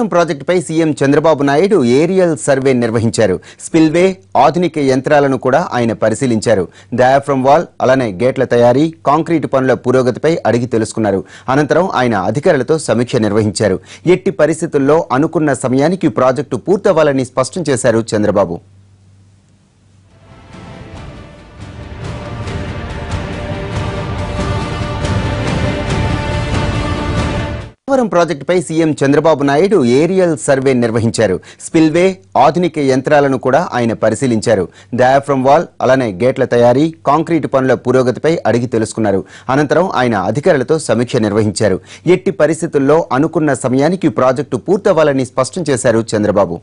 పోలవరం ప్రాజెక్టుపై CM Chandrababu Naidu aerial survey నిర్వహించారు. Spillway, ఆధునిక యంత్రాలను కూడా ఆయన పరిశీలించారు. డయాఫ్రమ్ వాల్, అలానే గేట్ల తయారీ, కాంక్రీటు పనుల పురోగతిపై అడిగి తెలుసుకున్నారు. అనంతరం ఆయన అధికారులతో సమీక్ష నిర్వహించారు. 8 పరిస్థితుల్లో అనుకున్న సమయానికి ప్రాజెక్టు పూర్తవ్వాలని స్పష్టం చేశారు చంద్రబాబు. పోలవరం ప్రాజెక్టుపై CM Chandrababu Naidu aerial survey నిర్వహించారు. స్పిల్వే, ఆధునిక యంత్రాలను కూడా ఆయన పరిశీలించారు. డయాఫ్రమ్ వాల్, అలానే గేట్ల తయారీ, కాంక్రీటు పనుల పురోగతిపై అడిగి తెలుసుకున్నారు. అనంతరం ఆయన అధికారులతో సమీక్ష నిర్వహించారు. 8 పరిస్థితుల్లో అనుకున్న సమయానికి ప్రాజెక్టు పూర్తవ్వాలని స్పష్టం చేశారు చంద్రబాబు.